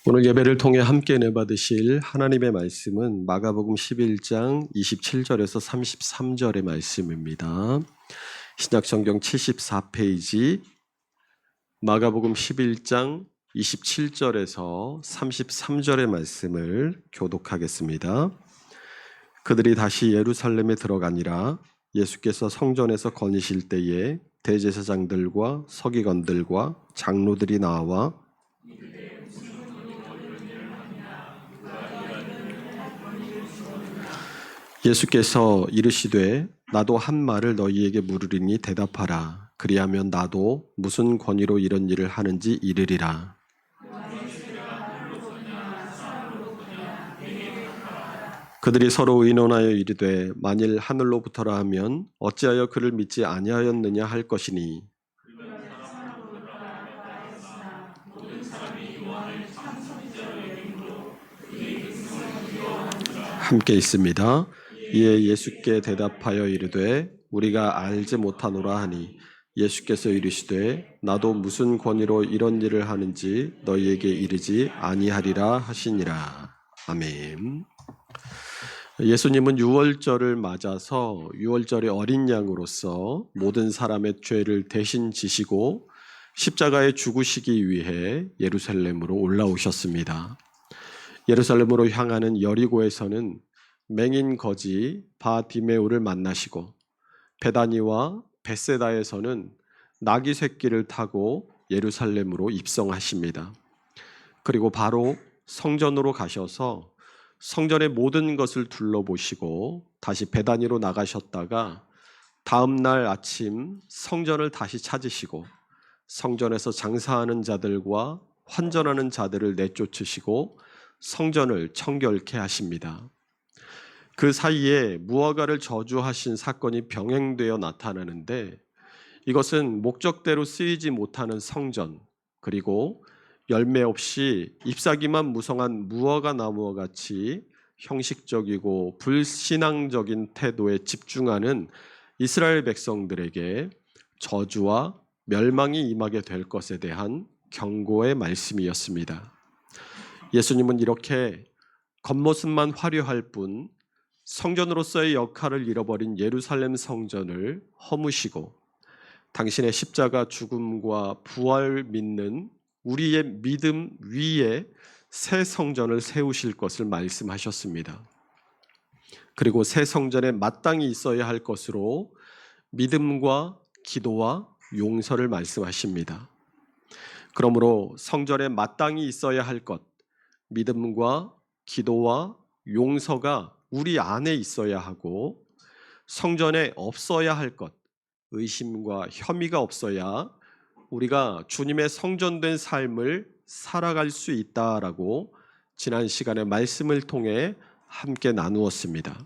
오늘 예배를 통해 함께 내받으실 하나님의 말씀은 마가복음 11장 27절에서 33절의 말씀입니다. 신약성경 74페이지 마가복음 11장 27절에서 33절의 말씀을 교독하겠습니다. 그들이 다시 예루살렘에 들어가니라. 예수께서 성전에서 거니실 때에 대제사장들과 서기관들과 장로들이 나와 예수께서 이르시되 나도 한 말을 너희에게 물으리니 대답하라. 그리하면 나도 무슨 권위로 이런 일을 하는지 이르리라. 그들이 서로 의논하여 이르되 만일 하늘로부터라 하면 어찌하여 그를 믿지 아니하였느냐 할 것이니 함께 있습니다. 이에 예수께 대답하여 이르되 우리가 알지 못하노라 하니 예수께서 이르시되 나도 무슨 권위로 이런 일을 하는지 너희에게 이르지 아니하리라 하시니라. 아멘. 예수님은 유월절을 맞아서 유월절의 어린 양으로서 모든 사람의 죄를 대신 지시고 십자가에 죽으시기 위해 예루살렘으로 올라오셨습니다. 예루살렘으로 향하는 여리고에서는 맹인 거지 바디메오를 만나시고 베다니와 벳세다에서는 나귀 새끼를 타고 예루살렘으로 입성하십니다. 그리고 바로 성전으로 가셔서 성전의 모든 것을 둘러보시고 다시 베다니로 나가셨다가 다음 날 아침 성전을 다시 찾으시고 성전에서 장사하는 자들과 환전하는 자들을 내쫓으시고 성전을 청결케 하십니다. 그 사이에 무화과를 저주하신 사건이 병행되어 나타나는데 이것은 목적대로 쓰이지 못하는 성전 그리고 열매 없이 잎사귀만 무성한 무화과 나무와 같이 형식적이고 불신앙적인 태도에 집중하는 이스라엘 백성들에게 저주와 멸망이 임하게 될 것에 대한 경고의 말씀이었습니다. 예수님은 이렇게 겉모습만 화려할 뿐 성전으로서의 역할을 잃어버린 예루살렘 성전을 허무시고 당신의 십자가 죽음과 부활을 믿는 우리의 믿음 위에 새 성전을 세우실 것을 말씀하셨습니다. 그리고 새 성전에 마땅히 있어야 할 것으로 믿음과 기도와 용서를 말씀하십니다. 그러므로 성전에 마땅히 있어야 할 것, 믿음과 기도와 용서가 우리 안에 있어야 하고 성전에 없어야 할 것, 의심과 혐의가 없어야 우리가 주님의 성전된 삶을 살아갈 수 있다라고 지난 시간에 말씀을 통해 함께 나누었습니다.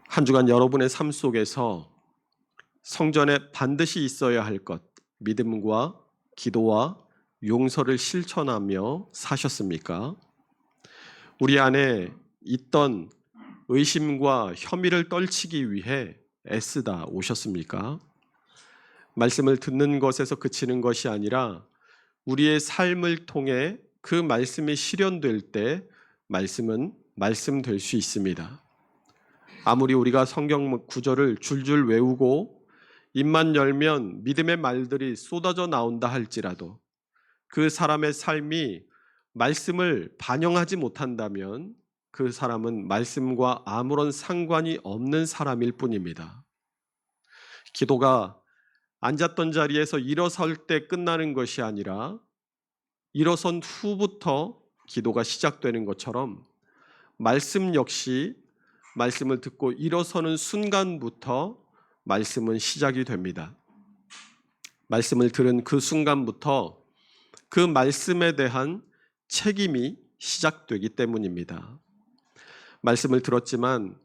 한 주간 여러분의 삶 속에서 성전에 반드시 있어야 할 것, 믿음과 기도와 용서를 실천하며 사셨습니까? 우리 안에 있던 의심과 혐의를 떨치기 위해 애쓰다 오셨습니까? 말씀을 듣는 것에서 그치는 것이 아니라 우리의 삶을 통해 그 말씀이 실현될 때 말씀은 말씀될 수 있습니다. 아무리 우리가 성경 구절을 줄줄 외우고 입만 열면 믿음의 말들이 쏟아져 나온다 할지라도 그 사람의 삶이 말씀을 반영하지 못한다면 그 사람은 말씀과 아무런 상관이 없는 사람일 뿐입니다. 기도가 앉았던 자리에서 일어설 때 끝나는 것이 아니라 일어선 후부터 기도가 시작되는 것처럼 말씀 역시 말씀을 듣고 일어서는 순간부터 말씀은 시작이 됩니다. 말씀을 들은 그 순간부터 그 말씀에 대한 책임이 시작되기 때문입니다. 말씀을 들었지만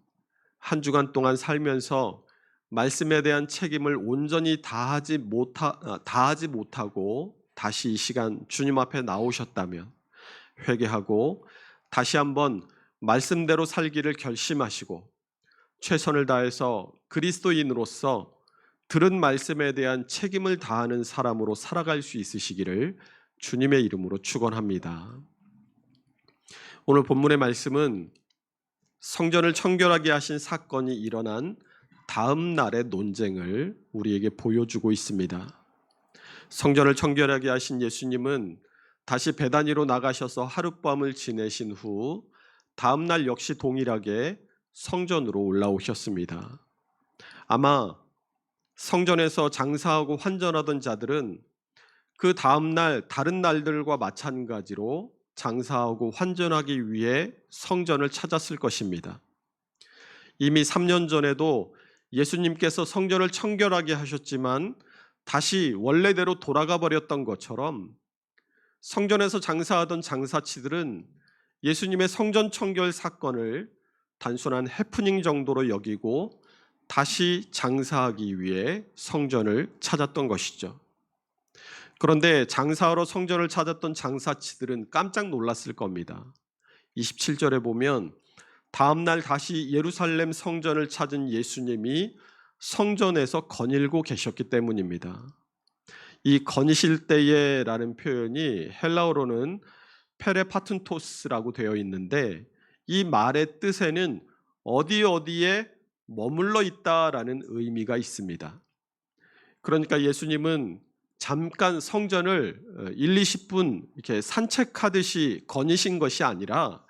한 주간 동안 살면서 말씀에 대한 책임을 온전히 다하지 못하고 다시 이 시간 주님 앞에 나오셨다면 회개하고 다시 한번 말씀대로 살기를 결심하시고 최선을 다해서 그리스도인으로서 들은 말씀에 대한 책임을 다하는 사람으로 살아갈 수 있으시기를 주님의 이름으로 축원합니다. 오늘 본문의 말씀은 성전을 청결하게 하신 사건이 일어난 다음 날의 논쟁을 우리에게 보여주고 있습니다. 성전을 청결하게 하신 예수님은 다시 베다니로 나가셔서 하룻밤을 지내신 후 다음 날 역시 동일하게 성전으로 올라오셨습니다. 아마 성전에서 장사하고 환전하던 자들은 그 다음 날 다른 날들과 마찬가지로 장사하고 환전하기 위해 성전을 찾았을 것입니다. 이미 3년 전에도 예수님께서 성전을 청결하게 하셨지만 다시 원래대로 돌아가 버렸던 것처럼 성전에서 장사하던 장사치들은 예수님의 성전 청결 사건을 단순한 해프닝 정도로 여기고 다시 장사하기 위해 성전을 찾았던 것이죠. 그런데 장사하러 성전을 찾았던 장사치들은 깜짝 놀랐을 겁니다. 27절에 보면 다음 날 다시 예루살렘 성전을 찾은 예수님이 성전에서 거닐고 계셨기 때문입니다. 이 거니실 때에라는 표현이 헬라어로는 페레파튼토스라고 되어 있는데 이 말의 뜻에는 어디에 머물러 있다라는 의미가 있습니다. 그러니까 예수님은 잠깐 성전을 1, 20분 이렇게 산책하듯이 거니신 것이 아니라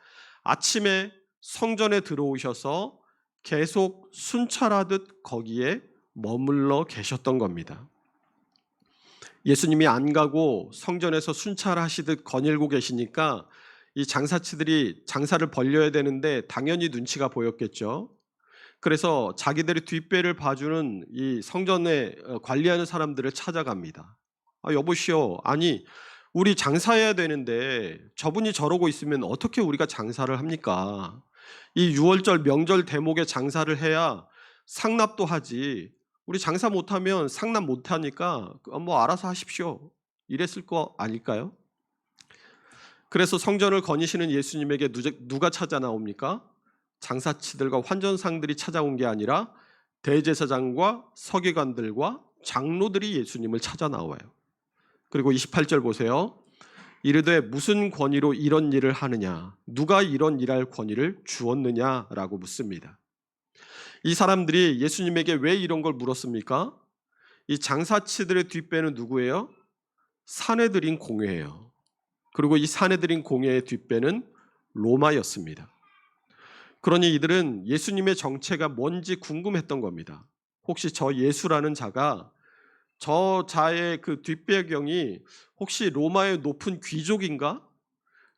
아침에 성전에 들어오셔서 계속 순찰하듯 거기에 머물러 계셨던 겁니다. 예수님이 안 가고 성전에서 순찰하시듯 거닐고 계시니까 이 장사치들이 장사를 벌려야 되는데 당연히 눈치가 보였겠죠. 그래서 자기들의 뒷배를 봐주는 이 성전에 관리하는 사람들을 찾아갑니다. 여보시오, 아니 우리 장사해야 되는데 저분이 저러고 있으면 어떻게 우리가 장사를 합니까? 이 6월절 명절 대목에 장사를 해야 상납도 하지. 우리 장사 못하면 상납 못하니까 뭐 알아서 하십시오. 이랬을 거 아닐까요? 그래서 성전을 거니시는 예수님에게 누가 찾아 나옵니까? 장사치들과 환전상들이 찾아온 게 아니라 대제사장과 서기관들과 장로들이 예수님을 찾아 나와요. 그리고 28절 보세요. 이르되 무슨 권위로 이런 일을 하느냐? 누가 이런 일할 권위를 주었느냐라고 묻습니다. 이 사람들이 예수님에게 왜 이런 걸 물었습니까? 이 장사치들의 뒷배는 누구예요? 산헤드린 공회예요. 그리고 이 산헤드린 공회의 뒷배는 로마였습니다. 그러니 이들은 예수님의 정체가 뭔지 궁금했던 겁니다. 혹시 저 예수라는 자가 저 자의 그 뒷배경이 혹시 로마의 높은 귀족인가?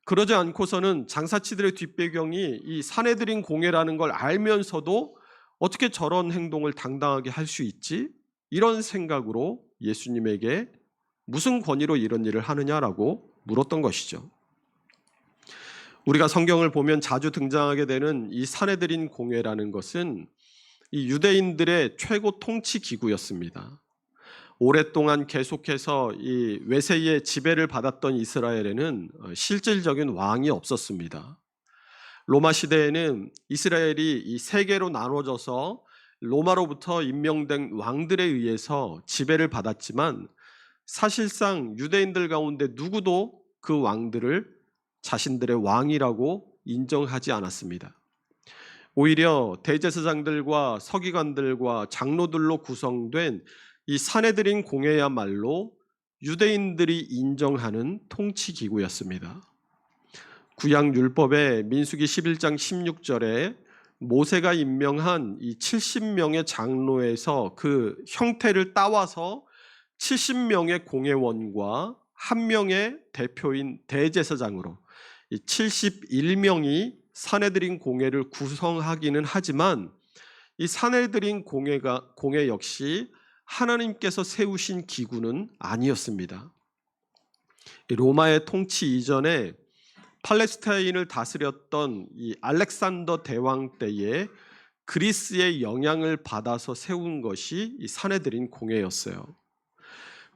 그러지 않고서는 장사치들의 뒷배경이 이 산헤드린 공회라는 걸 알면서도 어떻게 저런 행동을 당당하게 할 수 있지? 이런 생각으로 예수님에게 무슨 권위로 이런 일을 하느냐라고 물었던 것이죠. 우리가 성경을 보면 자주 등장하게 되는 이 산헤드린 공회라는 것은 이 유대인들의 최고 통치 기구였습니다. 오랫동안 계속해서 이 외세의 지배를 받았던 이스라엘에는 실질적인 왕이 없었습니다. 로마 시대에는 이스라엘이 이 세 개로 나눠져서 로마로부터 임명된 왕들에 의해서 지배를 받았지만 사실상 유대인들 가운데 누구도 그 왕들을 자신들의 왕이라고 인정하지 않았습니다. 오히려 대제사장들과 서기관들과 장로들로 구성된 이 산헤드린 공회야말로 유대인들이 인정하는 통치기구였습니다. 구약 율법의 민수기 11장 16절에 모세가 임명한 이 70명의 장로에서 그 형태를 따와서 70명의 공회원과 한 명의 대표인 대제사장으로 이 71명이 산헤드린 공회를 구성하기는 하지만 이 산헤드린 공회 역시 하나님께서 세우신 기구는 아니었습니다. 로마의 통치 이전에 팔레스타인을 다스렸던 이 알렉산더 대왕 때에 그리스의 영향을 받아서 세운 것이 이 산헤드린 공회였어요.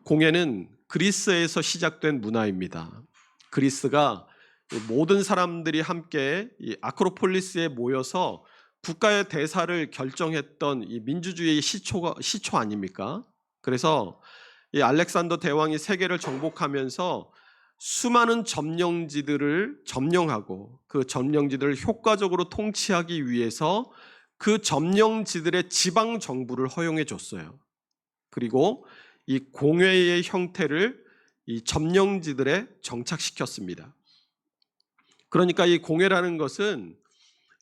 공회는 그리스에서 시작된 문화입니다. 그리스가 모든 사람들이 함께 이 아크로폴리스에 모여서 국가의 대사를 결정했던 이 민주주의의 시초 아닙니까? 그래서 이 알렉산더 대왕이 세계를 정복하면서 수많은 점령지들을 점령하고 그 점령지들을 효과적으로 통치하기 위해서 그 점령지들의 지방 정부를 허용해 줬어요. 그리고 이 공회의 형태를 이 점령지들에 정착시켰습니다. 그러니까 이 공회라는 것은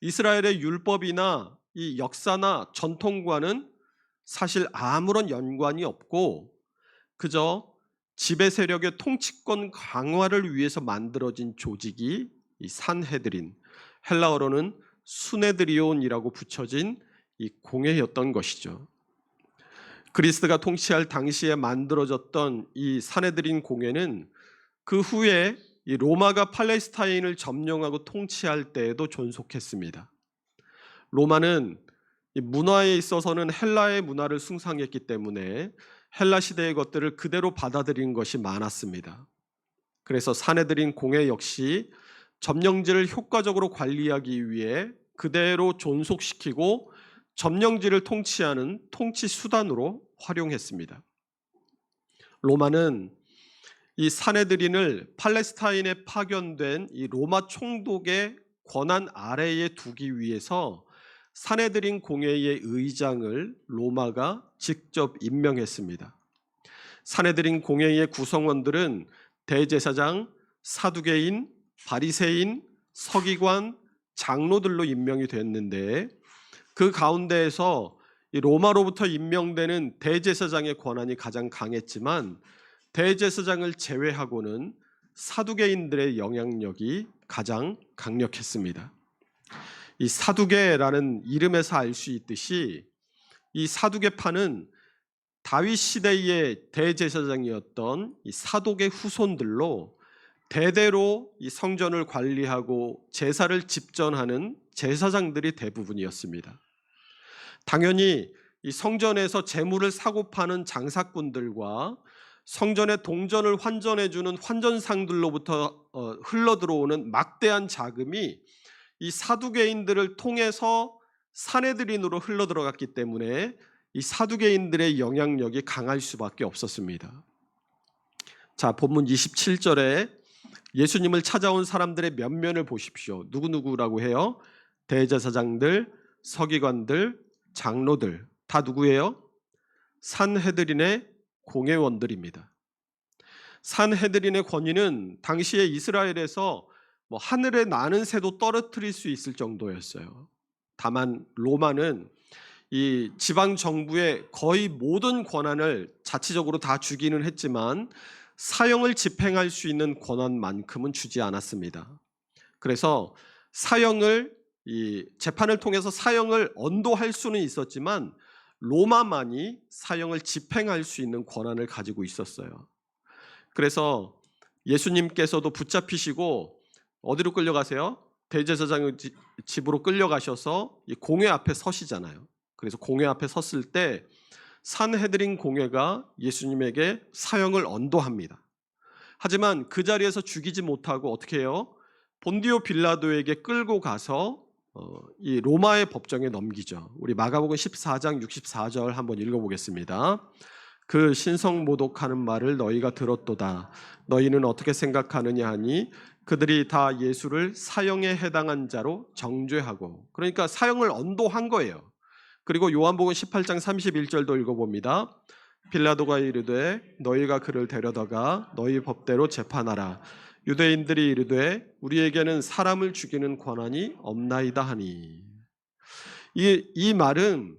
이스라엘의 율법이나 이 역사나 전통과는 사실 아무런 연관이 없고 그저 지배 세력의 통치권 강화를 위해서 만들어진 조직이 이 산헤드린, 헬라어로는 수네드리온이라고 붙여진 이 공회였던 것이죠. 그리스가 통치할 당시에 만들어졌던 이 산헤드린 공회는 그 후에 이 로마가 팔레스타인을 점령하고 통치할 때에도 존속했습니다. 로마는 이 문화에 있어서는 헬라의 문화를 숭상했기 때문에 헬라 시대의 것들을 그대로 받아들인 것이 많았습니다. 그래서 산헤드린 공회 역시 점령지를 효과적으로 관리하기 위해 그대로 존속시키고 점령지를 통치하는 통치 수단으로 활용했습니다. 로마는 이 산헤드린을 팔레스타인에 파견된 이 로마 총독의 권한 아래에 두기 위해서 산헤드린 공회의 의장을 로마가 직접 임명했습니다. 산헤드린 공회의 구성원들은 대제사장, 사두개인, 바리새인, 서기관, 장로들로 임명이 됐는데 그 가운데에서 이 로마로부터 임명되는 대제사장의 권한이 가장 강했지만 대제사장을 제외하고는 사두개인들의 영향력이 가장 강력했습니다. 이 사두개라는 이름에서 알 수 있듯이 이 사두개파는 다윗 시대의 대제사장이었던 이 사독의 후손들로 대대로 이 성전을 관리하고 제사를 집전하는 제사장들이 대부분이었습니다. 당연히 이 성전에서 제물을 사고 파는 장사꾼들과 성전의 동전을 환전해주는 환전상들로부터 흘러들어오는 막대한 자금이 이 사두개인들을 통해서 산헤드린으로 흘러들어갔기 때문에 이 사두개인들의 영향력이 강할 수밖에 없었습니다. 자, 본문 27절에 예수님을 찾아온 사람들의 면면을 보십시오. 누구누구라고 해요? 대제사장들, 서기관들, 장로들 다 누구예요? 산헤드린의 공회원들입니다. 산헤드린의 권위는 당시에 이스라엘에서 하늘에 나는 새도 떨어뜨릴 수 있을 정도였어요. 다만 로마는 이 지방 정부의 거의 모든 권한을 자치적으로 다 주기는 했지만 사형을 집행할 수 있는 권한만큼은 주지 않았습니다. 그래서 사형을 이 재판을 통해서 사형을 언도할 수는 있었지만 로마만이 사형을 집행할 수 있는 권한을 가지고 있었어요. 그래서 예수님께서도 붙잡히시고 어디로 끌려가세요? 대제사장 집으로 끌려가셔서 공회 앞에 서시잖아요. 그래서 공회 앞에 섰을 때 산헤드린 공회가 예수님에게 사형을 언도합니다. 하지만 그 자리에서 죽이지 못하고 어떻게 해요? 본디오 빌라도에게 끌고 가서 이 로마의 법정에 넘기죠. 우리 마가복음 14장 64절 한번 읽어보겠습니다. 그 신성모독하는 말을 너희가 들었도다. 너희는 어떻게 생각하느냐 하니 그들이 다 예수를 사형에 해당한 자로 정죄하고, 그러니까 사형을 언도한 거예요. 그리고 요한복음 18장 31절도 읽어봅니다. 빌라도가 이르되 너희가 그를 데려다가 너희 법대로 재판하라. 유대인들이 이르되 우리에게는 사람을 죽이는 권한이 없나이다 하니. 이 말은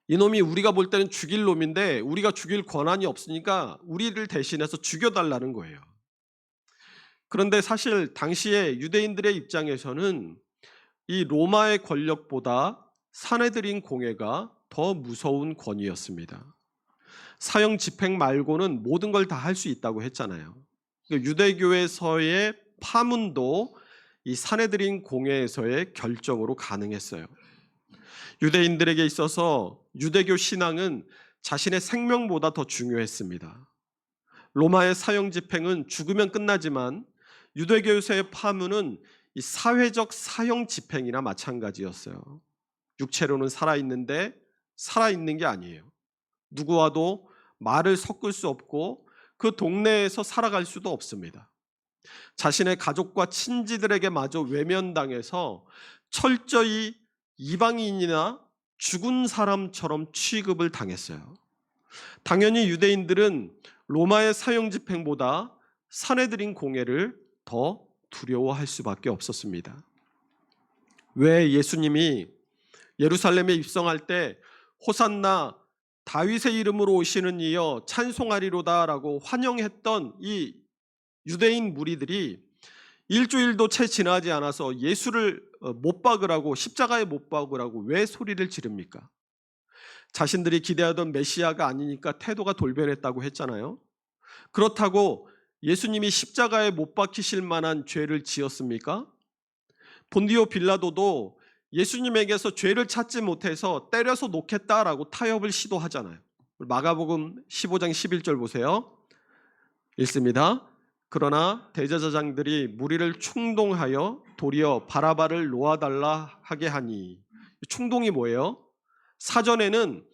이놈이 우리가 볼 때는 죽일 놈인데 우리가 죽일 권한이 없으니까 우리를 대신해서 죽여달라는 거예요. 그런데 사실 당시에 유대인들의 입장에서는 이 로마의 권력보다 산헤드린 공회가 더 무서운 권위였습니다. 사형 집행 말고는 모든 걸 다 할 수 있다고 했잖아요. 유대교에서의 파문도 이 산헤드린 공회에서의 결정으로 가능했어요. 유대인들에게 있어서 유대교 신앙은 자신의 생명보다 더 중요했습니다. 로마의 사형 집행은 죽으면 끝나지만 유대교에서의 파문은 이 사회적 사형 집행이나 마찬가지였어요. 육체로는 살아있는데 살아있는 게 아니에요. 누구와도 말을 섞을 수 없고 그 동네에서 살아갈 수도 없습니다. 자신의 가족과 친지들에게 마저 외면당해서 철저히 이방인이나 죽은 사람처럼 취급을 당했어요. 당연히 유대인들은 로마의 사형 집행보다 산헤드린 공회를 더 두려워할 수밖에 없었습니다. 왜 예수님이 예루살렘에 입성할 때 호산나 다윗의 이름으로 오시는 이여 찬송하리로다라고 환영했던 이 유대인 무리들이 일주일도 채 지나지 않아서 예수를 못 박으라고, 십자가에 못 박으라고 왜 소리를 지릅니까? 자신들이 기대하던 메시아가 아니니까 태도가 돌변했다고 했잖아요. 그렇다고 예수님이 십자가에 못 박히실 만한 죄를 지었습니까? 본디오 빌라도도 예수님에게서 죄를 찾지 못해서 때려서 놓겠다라고 타협을 시도하잖아요. 마가복음 15장 11절 보세요. 읽습니다. 그러나 대제사장들이 무리를 충동하여 도리어 바라바를 놓아달라 하게 하니, 충동이 뭐예요? 사전에는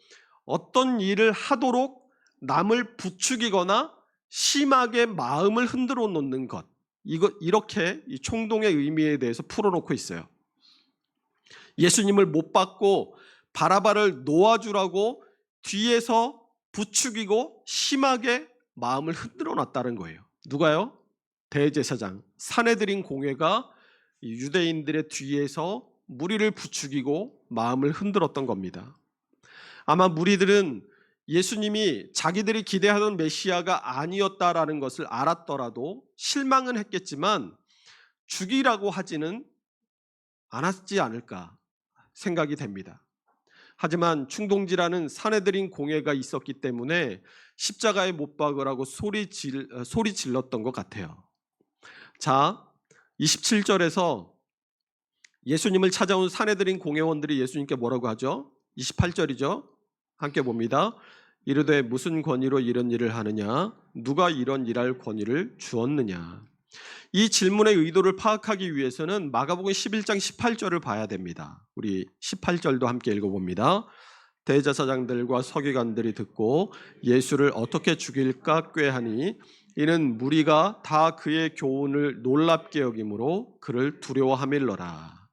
어떤 일을 하도록 남을 부추기거나 심하게 마음을 흔들어 놓는 것, 이렇게 이 총동의 의미에 대해서 풀어놓고 있어요. 예수님을 못 박고 바라바를 놓아주라고 뒤에서 부추기고 심하게 마음을 흔들어 놨다는 거예요. 누가요? 대제사장, 산헤드린 공회가 유대인들의 뒤에서 무리를 부추기고 마음을 흔들었던 겁니다. 아마 무리들은 예수님이 자기들이 기대하던 메시아가 아니었다라는 것을 알았더라도 실망은 했겠지만 죽이라고 하지는 않았지 않을까 생각이 됩니다. 하지만 충동질하는 산헤드린 공회가 있었기 때문에 십자가에 못 박으라고 소리 질렀던 것 같아요. 자, 27절에서 예수님을 찾아온 산헤드린 공회원들이 예수님께 뭐라고 하죠? 28절이죠. 함께 봅니다. 이르되 무슨 권위로 이런 일을 하느냐? 누가 이런 일할 권위를 주었느냐? 이 질문의 의도를 파악하기 위해서는 마가복음 11장 18절을 봐야 됩니다. 우리 18절도 함께 읽어봅니다. 대제사장들과 서기관들이 듣고 예수를 어떻게 죽일까 꾀하니 이는 무리가 다 그의 교훈을 놀랍게 여김으로 그를 두려워함일러라.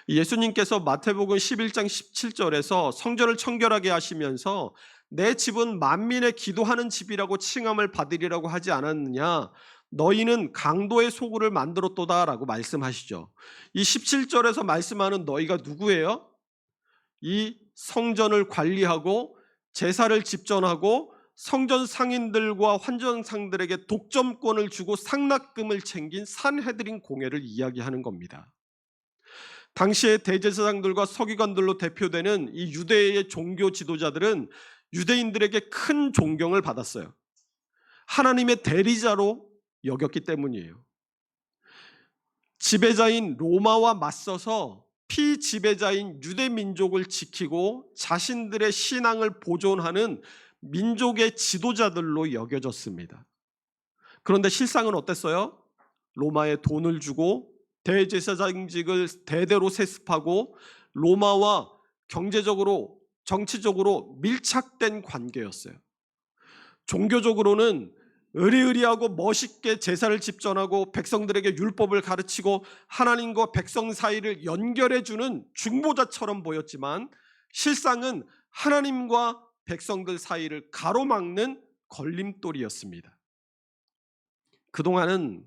예수님께서 마태복음 11장 17절에서 성전을 청결하게 하시면서 내 집은 만민의 기도하는 집이라고 칭함을 받으리라고 하지 않았느냐? 너희는 강도의 소굴을 만들었도다라고 말씀하시죠. 이 17절에서 말씀하는 너희가 누구예요? 이 성전을 관리하고 제사를 집전하고 성전 상인들과 환전상들에게 독점권을 주고 상납금을 챙긴 산헤드린 공회를 이야기하는 겁니다. 당시의 대제사장들과 서기관들로 대표되는 이 유대의 종교 지도자들은 유대인들에게 큰 존경을 받았어요. 하나님의 대리자로 여겼기 때문이에요. 지배자인 로마와 맞서서 피지배자인 유대 민족을 지키고 자신들의 신앙을 보존하는 민족의 지도자들로 여겨졌습니다. 그런데 실상은 어땠어요? 로마에 돈을 주고 대제사장직을 대대로 세습하고 로마와 경제적으로 정치적으로 밀착된 관계였어요. 종교적으로는 의리의리하고 멋있게 제사를 집전하고 백성들에게 율법을 가르치고 하나님과 백성 사이를 연결해주는 중보자처럼 보였지만 실상은 하나님과 백성들 사이를 가로막는 걸림돌이었습니다. 그동안은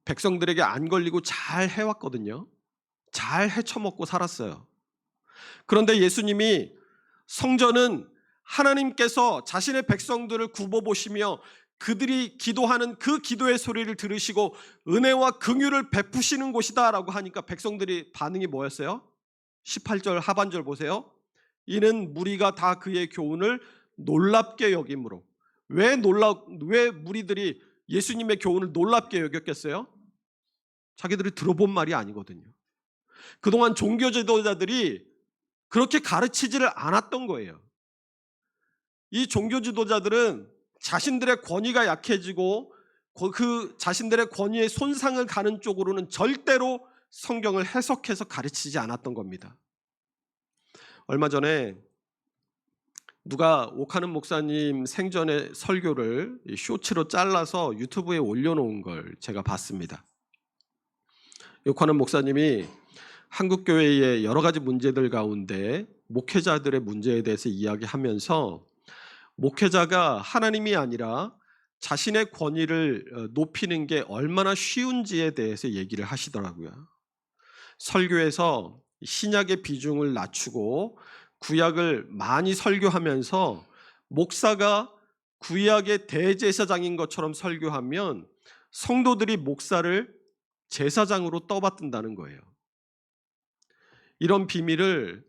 백성들에게 안 걸리고 잘 해왔거든요. 잘 헤쳐먹고 살았어요. 그런데 예수님이 성전은 하나님께서 자신의 백성들을 굽어보시며 그들이 기도하는 그 기도의 소리를 들으시고 은혜와 긍휼을 베푸시는 곳이다 라고 하니까 백성들이 반응이 뭐였어요? 18절 하반절 보세요. 이는 무리가 다 그의 교훈을 놀랍게 여김으로. 왜 무리들이 예수님의 교훈을 놀랍게 여겼겠어요? 자기들이 들어본 말이 아니거든요. 그동안 종교 지도자들이 그렇게 가르치지를 않았던 거예요. 이 종교 지도자들은 자신들의 권위가 약해지고 그 자신들의 권위에 손상을 가는 쪽으로는 절대로 성경을 해석해서 가르치지 않았던 겁니다. 얼마 전에 누가 옥하는 목사님 생전에 설교를 쇼츠로 잘라서 유튜브에 올려놓은 걸 제가 봤습니다. 옥하는 목사님이 한국교회의 여러 가지 문제들 가운데 목회자들의 문제에 대해서 이야기하면서 목회자가 하나님이 아니라 자신의 권위를 높이는 게 얼마나 쉬운지에 대해서 얘기를 하시더라고요. 설교에서 신약의 비중을 낮추고 구약을 많이 설교하면서 목사가 구약의 대제사장인 것처럼 설교하면 성도들이 목사를 제사장으로 떠받든다는 거예요. 이런 비밀을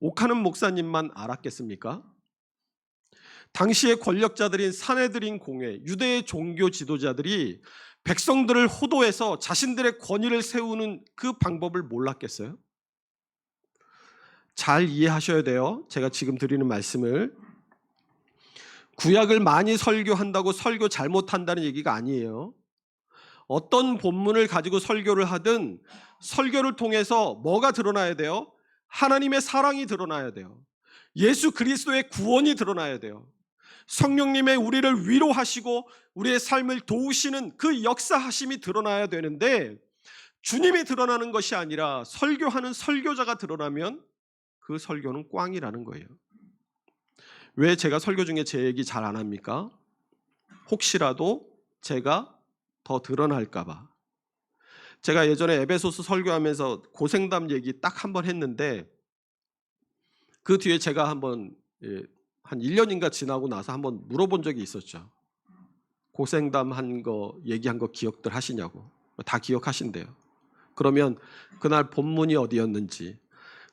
옥하는 목사님만 알았겠습니까? 당시의 권력자들인 산헤드린 공회, 유대의 종교 지도자들이 백성들을 호도해서 자신들의 권위를 세우는 그 방법을 몰랐겠어요? 잘 이해하셔야 돼요. 제가 지금 드리는 말씀을. 구약을 많이 설교한다고 설교 잘못한다는 얘기가 아니에요. 어떤 본문을 가지고 설교를 하든 설교를 통해서 뭐가 드러나야 돼요? 하나님의 사랑이 드러나야 돼요. 예수 그리스도의 구원이 드러나야 돼요. 성령님의 우리를 위로하시고 우리의 삶을 도우시는 그 역사하심이 드러나야 되는데, 주님이 드러나는 것이 아니라 설교하는 설교자가 드러나면 그 설교는 꽝이라는 거예요. 왜 제가 설교 중에 제 얘기 잘 안 합니까? 혹시라도 제가 더 드러날까 봐. 제가 예전에 에베소서 설교하면서 고생담 얘기 딱 한 번 했는데, 그 뒤에 제가 한번 한 1년인가 지나고 나서 한번 물어본 적이 있었죠. 고생담 한 거 얘기한 거 기억들 하시냐고. 다 기억하신대요. 그러면 그날 본문이 어디였는지,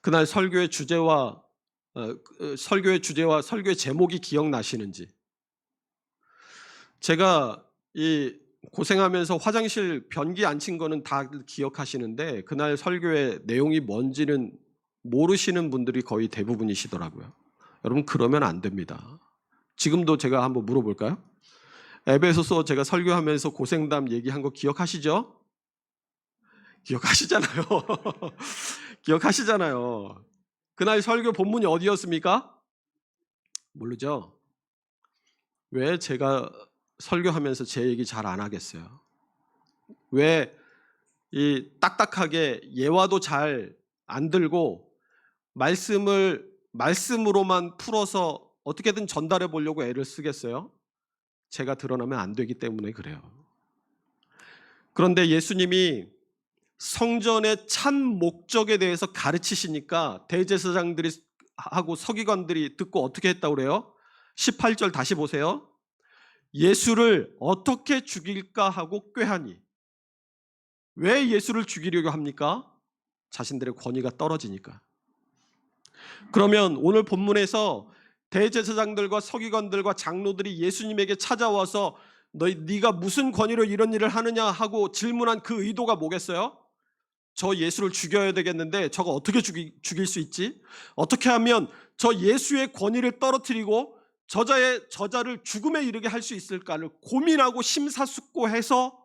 그날 설교의 주제와 설교의 제목이 기억나시는지. 제가 이 고생하면서 화장실 변기 안 친 거는 다 기억하시는데 그날 설교의 내용이 뭔지는 모르시는 분들이 거의 대부분이시더라고요. 여러분, 그러면 안 됩니다. 지금도 제가 한번 물어볼까요? 에베소서 제가 설교하면서 고생담 얘기한 거 기억하시죠? 기억하시잖아요. 기억하시잖아요. 그날 설교 본문이 어디였습니까? 모르죠? 왜 제가 설교하면서 제 얘기 잘 안 하겠어요? 왜 이 딱딱하게 예화도 잘 안 들고 말씀으로만 풀어서 어떻게든 전달해 보려고 애를 쓰겠어요? 제가 드러나면 안 되기 때문에 그래요. 그런데 예수님이 성전의 참 목적에 대해서 가르치시니까 대제사장들이 하고 서기관들이 듣고 어떻게 했다고 그래요? 18절 다시 보세요. 예수를 어떻게 죽일까 하고 꾀하니. 왜 예수를 죽이려고 합니까? 자신들의 권위가 떨어지니까. 그러면 오늘 본문에서 대제사장들과 서기관들과 장로들이 예수님에게 찾아와서 네가 무슨 권위로 이런 일을 하느냐 하고 질문한 그 의도가 뭐겠어요? 저 예수를 죽여야 되겠는데 저거 어떻게 죽일 수 있지? 어떻게 하면 저 예수의 권위를 떨어뜨리고 저자를 죽음에 이르게 할 수 있을까를 고민하고 심사숙고해서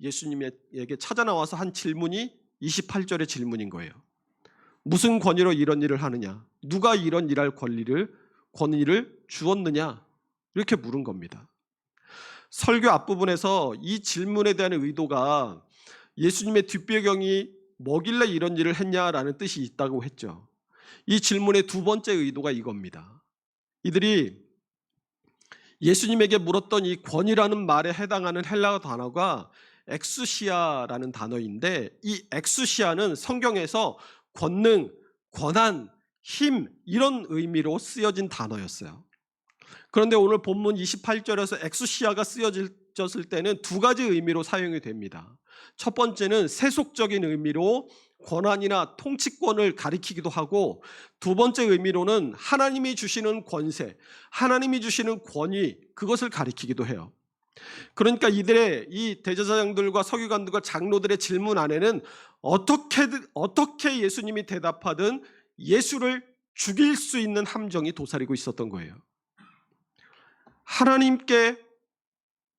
예수님에게 찾아 나와서 한 질문이 28절의 질문인 거예요. 무슨 권위로 이런 일을 하느냐? 누가 이런 일할 권위를 주었느냐? 이렇게 물은 겁니다. 설교 앞부분에서 이 질문에 대한 의도가 예수님의 뒷배경이 뭐길래 이런 일을 했냐라는 뜻이 있다고 했죠. 이 질문의 두 번째 의도가 이겁니다. 이들이 예수님에게 물었던 이 권위라는 말에 해당하는 헬라어 단어가 엑수시아라는 단어인데, 이 엑수시아는 성경에서 권능, 권한, 힘 이런 의미로 쓰여진 단어였어요. 그런데 오늘 본문 28절에서 엑수시아가 쓰여졌을 때는 두 가지 의미로 사용이 됩니다. 첫 번째는 세속적인 의미로 권한이나 통치권을 가리키기도 하고, 두 번째 의미로는 하나님이 주시는 권세, 하나님이 주시는 권위, 그것을 가리키기도 해요. 그러니까 이 대제사장들과 서기관들과 장로들의 질문 안에는 어떻게 예수님이 대답하든 예수를 죽일 수 있는 함정이 도사리고 있었던 거예요. 하나님께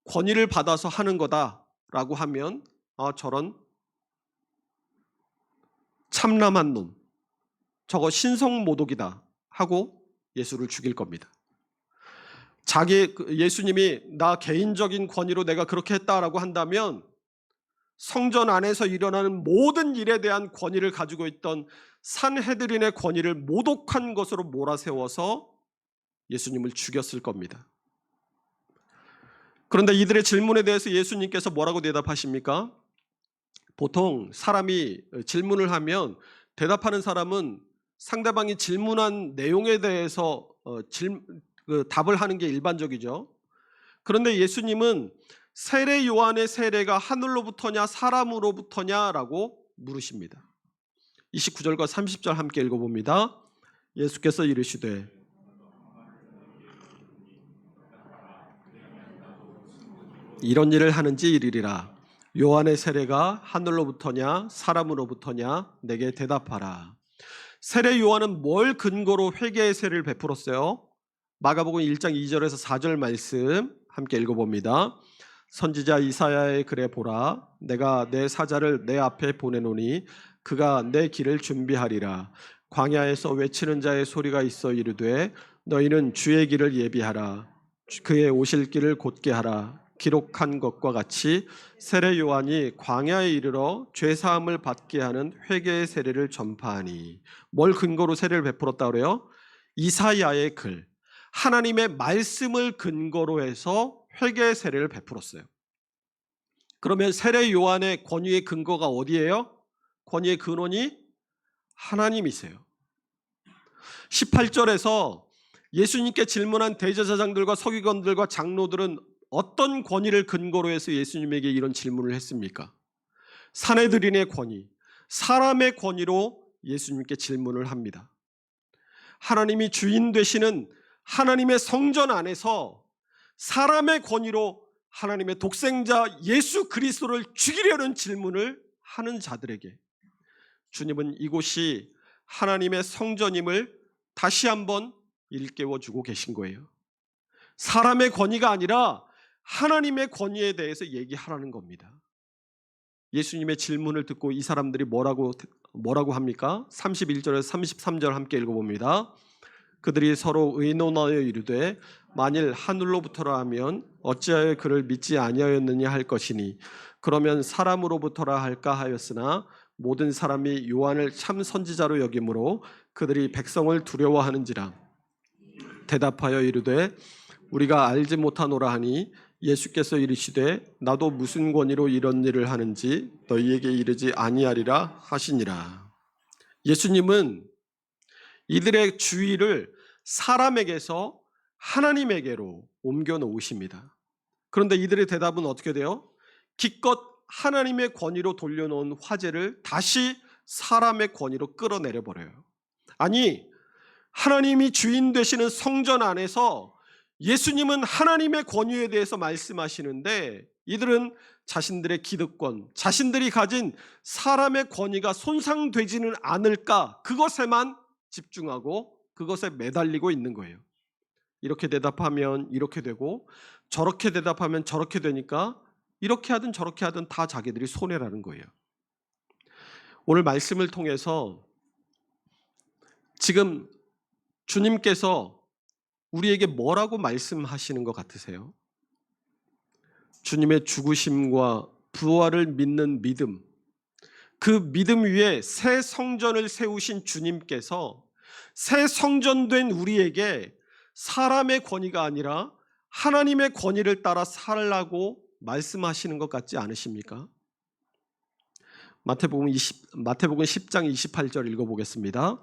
권위를 받아서 하는 거다라고 하면 저런 참람한 놈, 저거 신성모독이다 하고 예수를 죽일 겁니다. 예수님이 나 개인적인 권위로 내가 그렇게 했다라고 한다면 성전 안에서 일어나는 모든 일에 대한 권위를 가지고 있던 산헤드린의 권위를 모독한 것으로 몰아세워서 예수님을 죽였을 겁니다. 그런데 이들의 질문에 대해서 예수님께서 뭐라고 대답하십니까? 보통 사람이 질문을 하면 대답하는 사람은 상대방이 질문한 내용에 대해서 답을 하는 게 일반적이죠. 그런데 예수님은 세례 요한의 세례가 하늘로부터냐 사람으로부터냐라고 물으십니다. 29절과 30절 함께 읽어봅니다. 예수께서 이르시되 이런 일을 하는지 이르리라. 요한의 세례가 하늘로부터냐 사람으로부터냐 내게 대답하라. 세례 요한은 뭘 근거로 회개의 세례를 베풀었어요? 마가복음 1장 2절에서 4절 말씀 함께 읽어봅니다. 선지자 이사야의 글에 보라. 내가 내 사자를 내 앞에 보내노니 그가 내 길을 준비하리라. 광야에서 외치는 자의 소리가 있어 이르되 너희는 주의 길을 예비하라. 그의 오실 길을 곧게 하라. 기록한 것과 같이 세례 요한이 광야에 이르러 죄 사함을 받게 하는 회개의 세례를 전파하니. 뭘 근거로 세례를 베풀었다 그래요? 이사야의 글, 하나님의 말씀을 근거로 해서 회개의 세례를 베풀었어요. 그러면 세례 요한의 권위의 근거가 어디예요? 권위의 근원이 하나님이세요. 18절에서 예수님께 질문한 대제사장들과 서기관들과 장로들은 어떤 권위를 근거로 해서 예수님에게 이런 질문을 했습니까? 산헤드린의 권위, 사람의 권위로 예수님께 질문을 합니다. 하나님이 주인 되시는 하나님의 성전 안에서 사람의 권위로 하나님의 독생자 예수 그리스도를 죽이려는 질문을 하는 자들에게 주님은 이곳이 하나님의 성전임을 다시 한번 일깨워주고 계신 거예요. 사람의 권위가 아니라 하나님의 권위에 대해서 얘기하라는 겁니다. 예수님의 질문을 듣고 이 사람들이 뭐라고 합니까? 31절에서 33절 함께 읽어봅니다. 그들이 서로 의논하여 이르되 만일 하늘로부터라 하면 어찌하여 그를 믿지 아니하였느냐 할 것이니 그러면 사람으로부터라 할까 하였으나 모든 사람이 요한을 참 선지자로 여김으로 그들이 백성을 두려워하는지라. 대답하여 이르되 우리가 알지 못하노라 하니 예수께서 이르시되 나도 무슨 권위로 이런 일을 하는지 너희에게 이르지 아니하리라 하시니라. 예수님은 이들의 주의를 사람에게서 하나님에게로 옮겨 놓으십니다. 그런데 이들의 대답은 어떻게 돼요? 기껏 하나님의 권위로 돌려놓은 화제를 다시 사람의 권위로 끌어내려 버려요. 아니, 하나님이 주인 되시는 성전 안에서 예수님은 하나님의 권위에 대해서 말씀하시는데 이들은 자신들의 기득권, 자신들이 가진 사람의 권위가 손상되지는 않을까 그것에만 집중하고 그것에 매달리고 있는 거예요. 이렇게 대답하면 이렇게 되고 저렇게 대답하면 저렇게 되니까 이렇게 하든 저렇게 하든 다 자기들이 손해라는 거예요. 오늘 말씀을 통해서 지금 주님께서 우리에게 뭐라고 말씀하시는 것 같으세요? 주님의 죽으심과 부활을 믿는 믿음, 그 믿음 위에 새 성전을 세우신 주님께서 새 성전된 우리에게 사람의 권위가 아니라 하나님의 권위를 따라 살라고 말씀하시는 것 같지 않으십니까? 마태복음 10장 28절 읽어보겠습니다.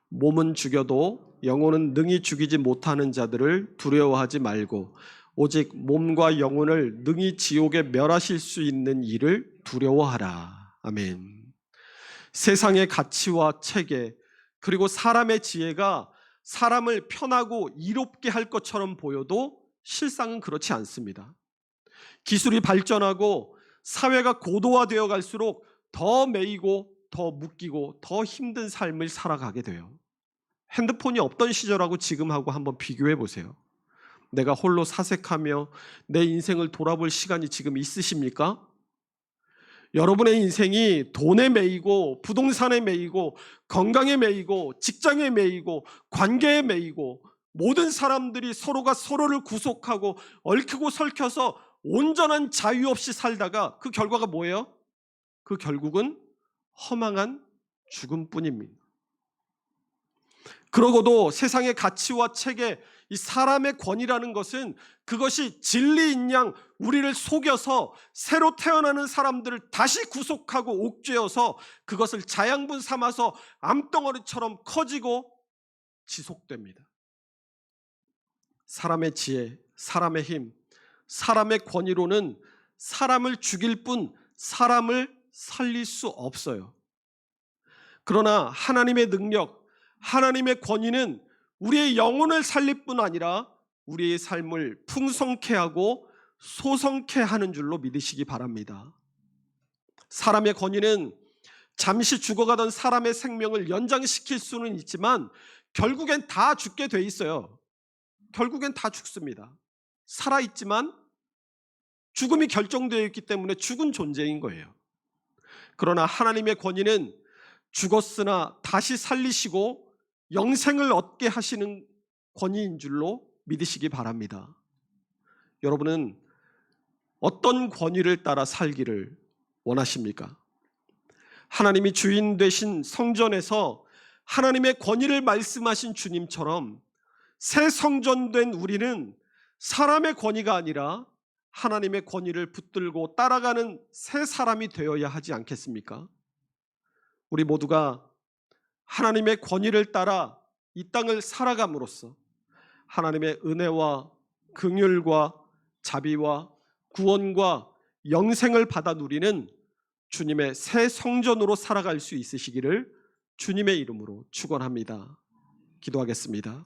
몸은 죽여도 영혼은 능히 죽이지 못하는 자들을 두려워하지 말고 오직 몸과 영혼을 능히 지옥에 멸하실 수 있는 이를 두려워하라. 아멘. 세상의 가치와 체계 그리고 사람의 지혜가 사람을 편하고 이롭게 할 것처럼 보여도 실상은 그렇지 않습니다. 기술이 발전하고 사회가 고도화되어 갈수록 더 매이고 더 묶이고 더 힘든 삶을 살아가게 돼요. 핸드폰이 없던 시절하고 지금하고 한번 비교해 보세요. 내가 홀로 사색하며 내 인생을 돌아볼 시간이 지금 있으십니까? 여러분의 인생이 돈에 매이고 부동산에 매이고 건강에 매이고 직장에 매이고 관계에 매이고 모든 사람들이 서로가 서로를 구속하고 얽히고 설켜서 온전한 자유 없이 살다가 그 결과가 뭐예요? 그 결국은 허망한 죽음뿐입니다. 그러고도 세상의 가치와 체계, 이 사람의 권위라는 것은 그것이 진리인 양 우리를 속여서 새로 태어나는 사람들을 다시 구속하고 옥죄어서 그것을 자양분 삼아서 암덩어리처럼 커지고 지속됩니다. 사람의 지혜, 사람의 힘, 사람의 권위로는 사람을 죽일 뿐 사람을 살릴 수 없어요. 그러나 하나님의 능력, 하나님의 권위는 우리의 영혼을 살릴 뿐 아니라 우리의 삶을 풍성케 하고 소성케 하는 줄로 믿으시기 바랍니다. 사람의 권위는 잠시 죽어가던 사람의 생명을 연장시킬 수는 있지만 결국엔 다 죽게 돼 있어요. 결국엔 다 죽습니다. 살아있지만 죽음이 결정되어 있기 때문에 죽은 존재인 거예요. 그러나 하나님의 권위는 죽었으나 다시 살리시고 영생을 얻게 하시는 권위인 줄로 믿으시기 바랍니다. 여러분은 어떤 권위를 따라 살기를 원하십니까? 하나님이 주인 되신 성전에서 하나님의 권위를 말씀하신 주님처럼 새 성전된 우리는 사람의 권위가 아니라 하나님의 권위를 붙들고 따라가는 새 사람이 되어야 하지 않겠습니까? 우리 모두가 하나님의 권위를 따라 이 땅을 살아감으로써 하나님의 은혜와 긍휼과 자비와 구원과 영생을 받아 누리는 주님의 새 성전으로 살아갈 수 있으시기를 주님의 이름으로 축원합니다. 기도하겠습니다.